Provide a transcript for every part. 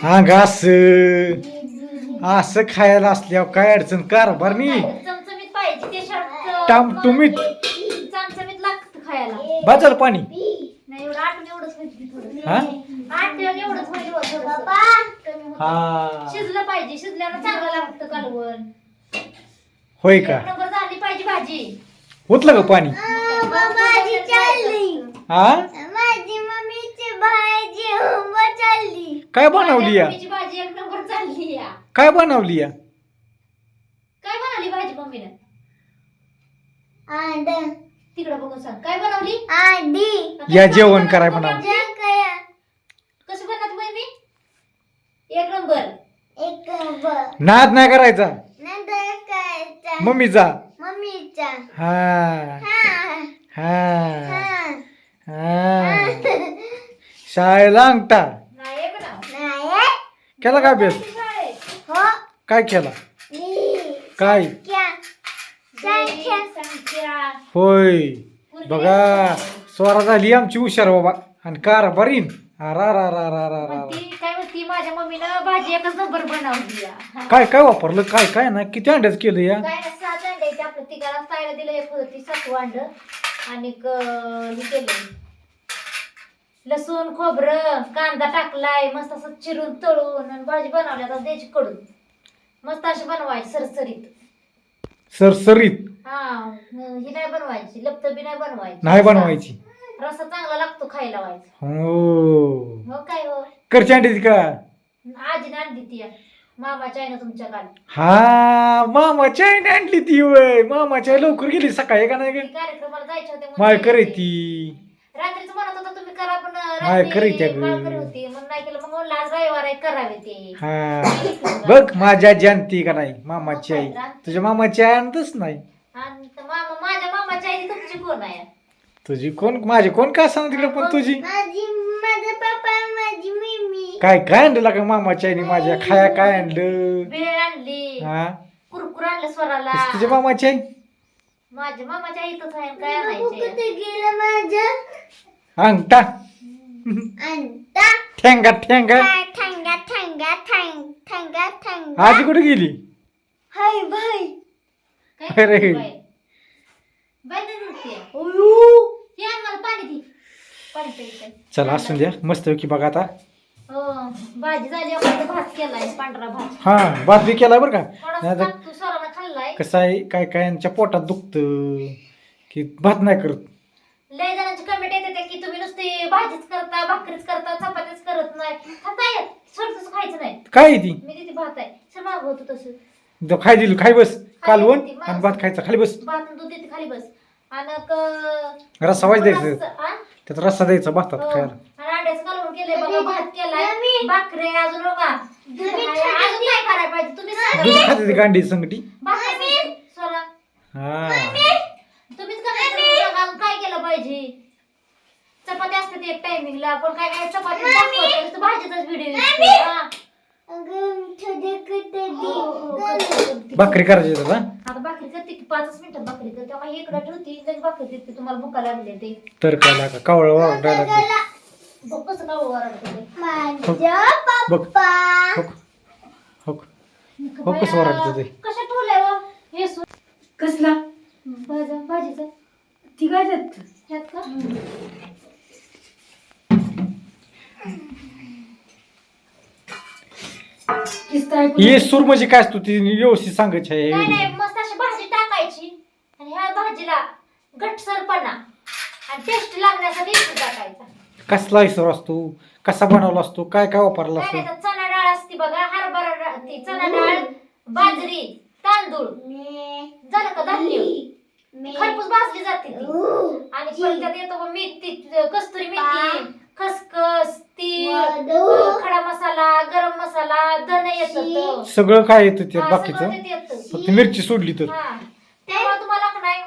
हा घास असं खायला असल्यावर काय अडचण कारभार नाही. चमचमीत पाहिजे ते शर्ट टामटुमीत चमचमीत लागतं खायला. बाजल पाणी नाही एवढं आठवण एवढंच होईल थोडं. हा आठवण एवढंच होईल थोडंसं. हा शिजलं पाहिजे, शिजल्यानं चांगलं लागतं कालवण. होय का एक नंबर झाली पाहिजे भाजी. होतलं का पाणी भाजी चालली. हा माझी मम्मीची भाजी चालली. काय बनवली या मम्मीची भाजी एक नंबर चालली या. काय बनवली या काय बनवली भाजी मम्मीनं? अंड तिकडं बघून सांग काय बनवली. अंडी या जेवण कराय म्हणा कसं बनवत मम्मी? एक नंबर. एक नाद नाही करायचा नंतर काय मम्मीचा मम्मीचा हा हा हा हा हा शाळेला अंगठा नाही बनव. नाही केला का अभ्यास हो काय केला ली काय संख्या होय बघा स्वरा झाली आमची हुशार बाबा आणि कारभारीन रा रा रा रा रा रा म्हणती काय म्हणती माझ्या मम्मीनं भाजी एकच नंबर बनवली या. काय काय वापरलं काय काय ना किती अंड्याच केलं या काय ना 7 अंडे ते आपलं तिघाला खायला दिलं. एक होती 7 अंड आणि हे केलं लसूण खोबरं कांदा टाकलाय मस्त असं चिरून तळून आणि भाजी बनवली. आता द्यायची कडून मस्त अशी बनवायची सरसरीत. सरसरीत हा ही नाही बनवायची लपतबी नाही बनवायची. नाही बनवायची रस्सा चांगला लागतो खायला व्हायचा. हो हो काय हो करची अंड्याची का आजीने आणली ती मामाच्या आहे ना तुमच्याकडे. हा मामाची आईने आणली ती वय मामाची आई लवकर गेली सकाळी का नाही गे कार्यक्रमाला जायचे होते माय म्हणून करे जायचे. ती रात्रीच म्हणत होता तुम्ही करा पण माय करे त्या ग. माळकरी होती म्हणून नाही केलं. मग म्हणलं आज रविवार आहे करावे ते. हा बघ माझ्या जानती का नाही मामाची आई तुझ्या मामाची आई आणतच नाही आणि माझ्या मामाची आई तुमची कोण आहे? तुझी कोण माझी कोण का सांग तिकडे पण तुझी माझी माझा पप्पा माझी मम्मी काय काय आणलं का मामाच्या आईने माझ्या खाया काय आणलं भेळ आणली हा कुरकुर आणलं स्वराला. तुझ्या मामाची आई माझ्या मामाच्या आईतच आहे काय आणायचे. कुठे गेलं माझं अंगठा अंडा ठेंगा ठेंगा ठंगा ठंगा ठंगा ठंगा आजी कुठे गेली हाय भाई काय अरे. करते बाई? बाई नाही म्हणते. हे आण मला पाणी दे. पाणी प्यायचं. चला असून द्या मस्त की बघा आता हो भाजी झाली आपण भात केलाय पांढरा भात. हा भात बी केलाय बरं का थोडासा नाही तर भात तू स्वराला खाल्लाय. कसं आहे काय काय यांच्या पोटात दुखतं की भात नाही करत लय जणांची कमेंट येते की तुम्ही नुसती भाजीच करता भाकरीच करता चपातीच करत नाही. खाता येत स्वतःच खायचं नाही. काय आहे ती मी तिथे भात आहे सर माग होतो तसं तो खाय दिली खाई बस कालवण आणि भात खायचा खाली बस भात आणि दूध देते खाली बस आणि रस्सा वाज द्यायचं रस्सा, आ? त्यात रस्सा द्यायचा भातात हो. खायला आणि अंड्याचं कालवण केलंय बघा भात केलाय भाकरी अजून बघा दूध आहे. अजून काय करायला पाहिजे तुम्ही सांगा. दूध खाते ती गांडी संगटी भाकरी स्वरा हा तुम्हीच करा काय केलं पाहिजे. चपाती असते एक टायमिंगला आपण काय काय चपाती दाखवतो, भाजीचाच व्हिडिओ भाकरी करायची आता आता भाकरी करते की 5 मिनिटात भाकरी करते तेव्हा इकडे ठेवती लगेच भाकरी देते. तुम्हाला भुका लागली ते तर काय लागा कावळा वाढायला लागली बघ कसं का ओरडते. माझा बघ पप्पा हो हो हो कसं ओरडतं ते कशा ठेवलंय हो? हे कसला भाजीचं ती काय देत ह्यात का किस्त ऐकून ये सूर म्हणजे काय असतो ती व्यवस्थित सांगायची नाही आहे नाही मस्त अशी भाजी टाकायची आणि ह्या भाजीला घटसरपणा आणि टेस्ट लागण्यासाठी इकडे टाकायचा. कसला सूर असतो कसा बनवला असतो काय काय वापरला काय असतो नाही तर चणा डाळ असते बघा हरभरा डाळ ती चणा डाळ बाजरी तांदूळ झालं का धान्य खरपूस भाजली जाते ती आणि परत त्यात येतो बघ मेथी कस्तुरी मेथी खसखस तीळ खडा मसाला गरम मसाला धन येतात. सगळं काय येतं त्यात हा, बाकीचं सगळं ते येतं. फक्त मिरची सोडली तर हा. तेव्हा तुम्हाला का नाही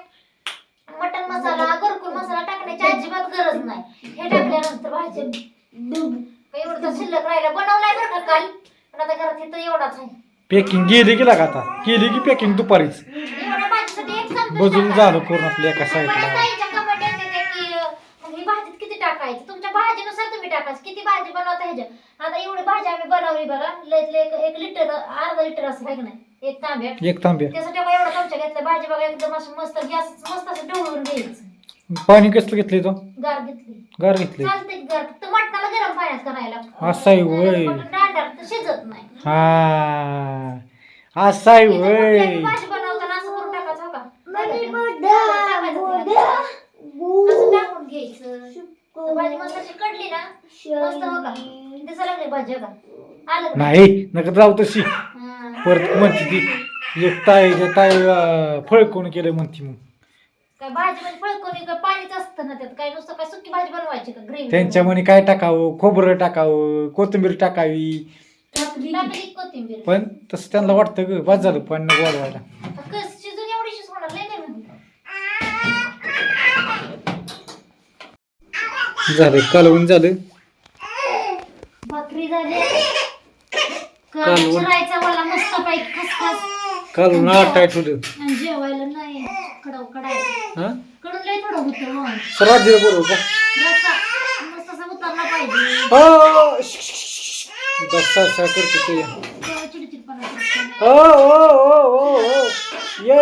मटन मसाला घरकुल मसाला टाकण्याची अजिबात गरज नाही. हे टाकल्यानंतर भाजी काही एवढं तर शिल्लक राहिला बनवलाय बरं का काल पण आता घरात इथं एवढाच आहे. पॅकिंग गेली की लागा आता केली की पॅकिंग दुपारीच एवढ्या भाजीसाठी एक चमचा बजून टाकायचा. झालं करून आपल्या एका मला साईडला ताईच्या comment येते की ही भाजीत किती टाकायचं तुमच्या भाजीनुसार तुम्ही कमी टाकायचं. किती भाजी बनवता ह्याच्या. आता एवढी भाजी आम्ही बनवली बघा, लयतले एक लिटर अर्धा लिटर असं आहे की नाही, एक तांब्या. एक तांब्या. त्यासाठी बघा एवढा चमचा घेतला. भाजी बघा एकदम असं मस्त गॅस मस्त असं ढवळून घ्यायचं. पाणी कसलं घेतलंय तो? गार घेतली. गार घेतलंय. चालतंय की गार, फक्त मटणाला गरम पाण्यात करायला लागतं. असं आहे वय. डाळ शिजत नाही. हा असं आहे वय. भाजी बनवताना असं करून टाकायचं हो का. मम्मी असं टाकून घ्यायचं. भाजी मस्त अशी कडली ना मस्त हो का. दिसायला लागली भाजी हो का. आलं का? नाही नका जाऊ तशी. हा. परत म्हणते ती एक ताई फळ कोण केलं म्हणते. मग काय भाजी म्हणजे फळकोणी काय पाणीच असतं ना त्यात. काय नुसतं काय सुकी भाजी बनवायची का ग्रेव्ही. त्यांच्या म्हणे काय टाकावं, खोबरं टाकावं, कोथिंबीर टाकावी, टाकली. टाकली कोथिंबीर. पण तसं त्यांना वाटतं ग बस झालं पाणी नको वाढवायला. कस शिजून एवढीशीच होणार लय काय म्हणून. झालं कालवून झालं. भाकरी झाली. कालवण. चिरायचा मला मस्त पाहिजे खसखस. कालवून आटाय ठेवलं. आणि जेवायला नाही कडायला. हा कडून लय थोडं होतं मग. सराजीला बरोबर का? रस्सा मस्त असा उतरला पाहिजे. हो दस्ता करते ते. तेव्हा चिडचिडपणा करतो. हो ये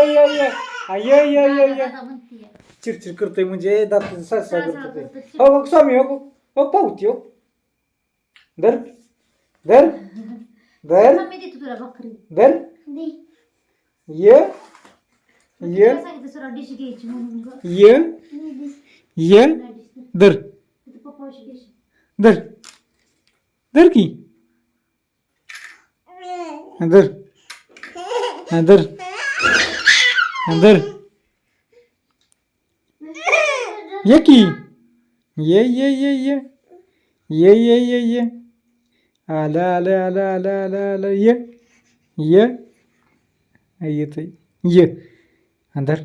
दादा म्हणतीये. चिडचिड करतोय म्हणजे दात सासा करते. हो स्वामी हो पावती हो. धर धर धर मी देतो तुला भाकरी. धर ये ये तुला सांगितलं सरळ डिश घ्यायची म्हणून ग. ये ये धर तिथं पप्पाशी डिश. धर धर की धर धर धर ये की ये ये ये ये ये ये ये ये आलं आलं आलं आलं आलं आलं ये ये येत ये अंदर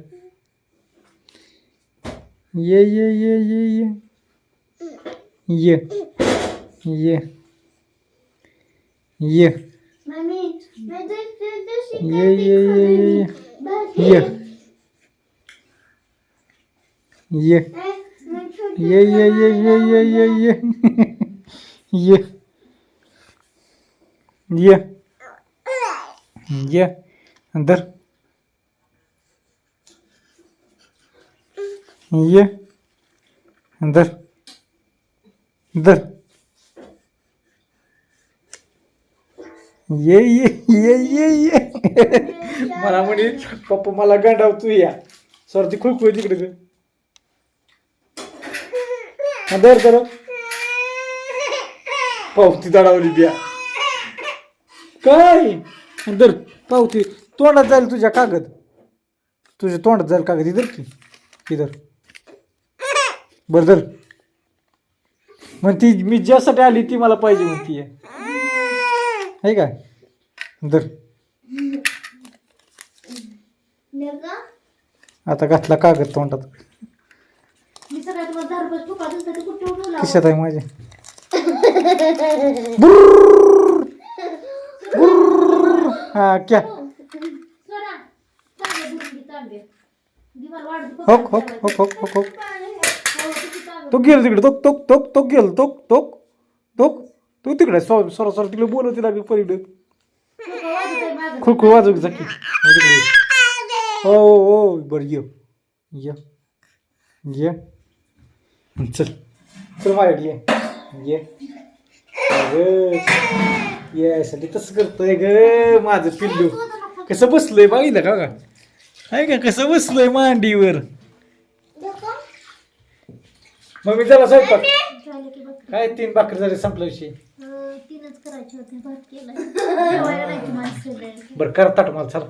ये ये ये ये ये ये ये ये मम्मी ये ये ये ये ये ये ये ये ये ये ये ये ये ये अंदर ये अंदर अंदर ये मला म्हणे पप्पा मला गांडावतो या सरती खुळखुळ तिकडे धर धर पावती दडावली द्या काय धर पावती तोंडात जाईल तुझ्या कागद तुझ्या तोंडात जाईल कागद इधर की इधर बर धर म्हणती मी ज्यासाठी आली ती मला पाहिजे म्हणती आहे का धर आता घातला कागद तोंडात मी सगळ्यात मला 10 रुपये तुका दिसतं ते कुठे ठेवला. खिशात आहे माझ्या हा क्या सोना तांबे भरून घे तांबे. दिवाल वाढत होक होक होक होक होक होक तो गेल तिकडे तो तो तो तो गेल तो तो तो तू तिकडे सर तिकडे बोलवते लागेल पलीकडे खुळखुळ वाजव की हो हो बरं ये ये ये चल चल माझ्याकडे ये ये यासाठी तसं करतोय ग माझं पिल्लू कसं बसलंय बघितलं का का आहे का कसं बसलंय मांडीवर मग मी त्याला स्वयंपाक झाले की बघ. काय 3 भाकरी झाले संपला विषय 3च करायचे होते. भात केलाय. जेवायला नाही की माणसं लय. बरं कर ताट मला चला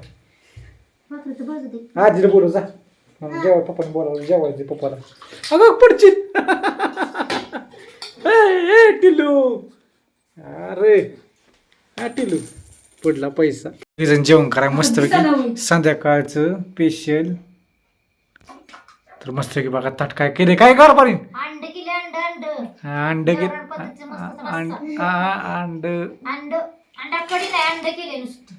भाकरी तर भाजू दे. आजीला बोलू जा जेवाय पप्पाने बोलावलं जेवायचे पप्पाला अगं पडशील ए टिल्लू अरे हा टिल्लू पडला पैसा जेवण कराय मस्त संध्याकाळचं स्पेशल तर मस्त की बघा ताट काय केले काय कर पाणी अंड केले अंड अंड गावरान पद्धतीचं मस्त रस्सा. अंड अंड अंडा कढी नाही अंड केले नुसतं.